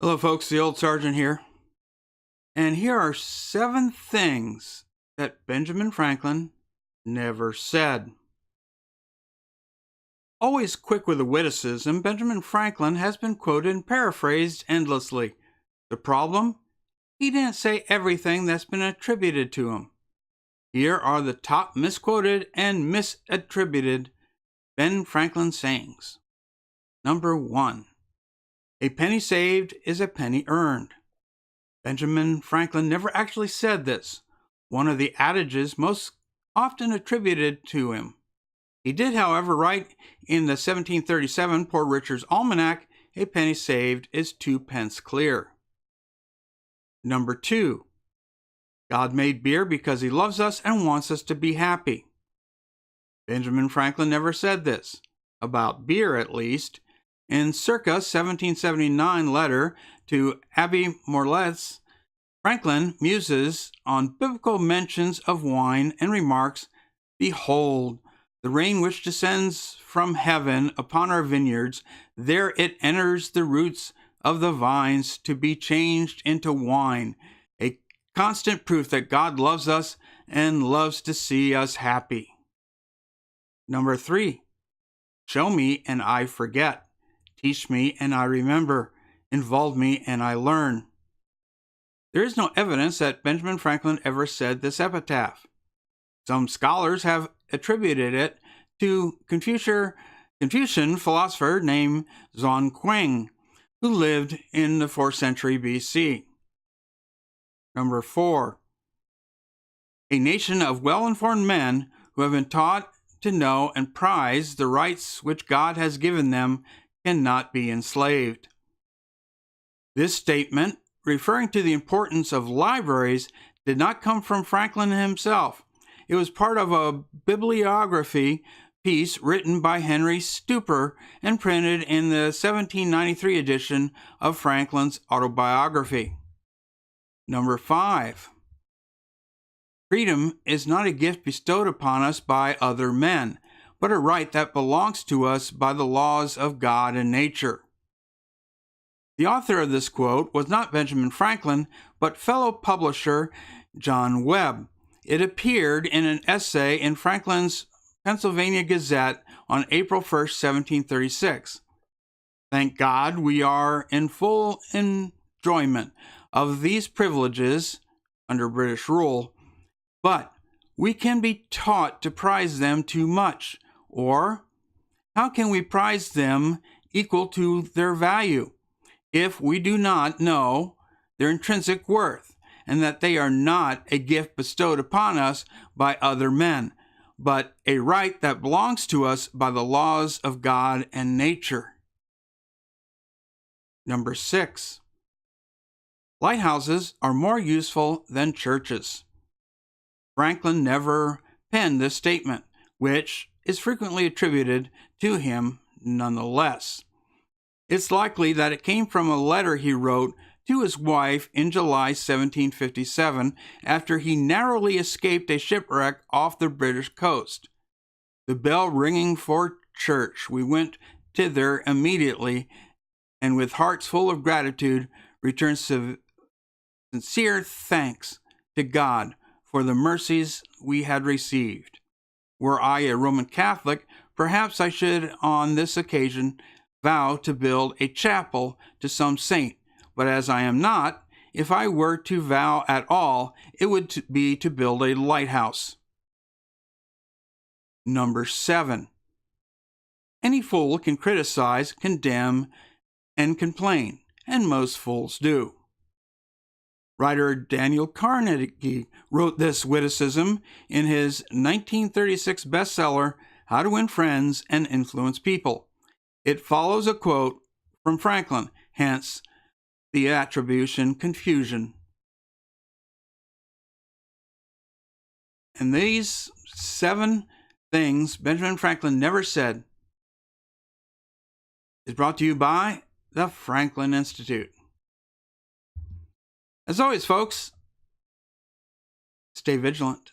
Hello, folks. The old sergeant here. And here are 7 things that Benjamin Franklin never said. Always quick with a witticism, Benjamin Franklin has been quoted and paraphrased endlessly. The problem? He didn't say everything that's been attributed to him. Here are the top misquoted and misattributed Ben Franklin sayings. Number 1. A penny saved is a penny earned. Benjamin Franklin never actually said this, one of the adages most often attributed to him. He did, however, write in the 1737 Poor Richard's Almanac, a penny saved is 2 pence clear. Number 2. God made beer because he loves us and wants us to be happy. Benjamin Franklin never said this, about beer at least. In circa 1779 letter to Abbe Morletz, Franklin muses on biblical mentions of wine and remarks, "Behold, the rain which descends from heaven upon our vineyards, there it enters the roots of the vines to be changed into wine, a constant proof that God loves us and loves to see us happy." Number 3. Show me and I forget. Teach me and I remember. Involve me and I learn. There is no evidence that Benjamin Franklin ever said this epitaph. Some scholars have attributed it to Confucian philosopher named Zhongquang, who lived in the 4th century BC. Number 4. A nation of well-informed men who have been taught to know and prize the rights which God has given them cannot be enslaved. This statement, referring to the importance of libraries, did not come from Franklin himself. It was part of a bibliography piece written by Henry Stupor and printed in the 1793 edition of Franklin's autobiography. Number 5. Freedom is not a gift bestowed upon us by other men, but a right that belongs to us by the laws of God and nature. The author of this quote was not Benjamin Franklin, but fellow publisher John Webb. It appeared in an essay in Franklin's Pennsylvania Gazette on April 1st, 1736. Thank God we are in full enjoyment of these privileges under British rule, but we can be taught to prize them too much. Or, how can we prize them equal to their value if we do not know their intrinsic worth, and that they are not a gift bestowed upon us by other men, but a right that belongs to us by the laws of God and nature? Number 6. Lighthouses are more useful than churches. Franklin never penned this statement, which is frequently attributed to him nonetheless. It's likely that it came from a letter he wrote to his wife in July 1757 after he narrowly escaped a shipwreck off the British coast. The bell ringing for church, we went thither immediately, and with hearts full of gratitude returned sincere thanks to God for the mercies we had received. Were I a Roman Catholic, perhaps I should on this occasion vow to build a chapel to some saint, but as I am not, if I were to vow at all, it would be to build a lighthouse. Number 7. Any fool can criticize, condemn, and complain, and most fools do. Writer Daniel Carnegie wrote this witticism in his 1936 bestseller, How to Win Friends and Influence People. It follows a quote from Franklin, hence the attribution confusion. And these 7 things Benjamin Franklin never said is brought to you by the Franklin Institute. As always, folks, stay vigilant.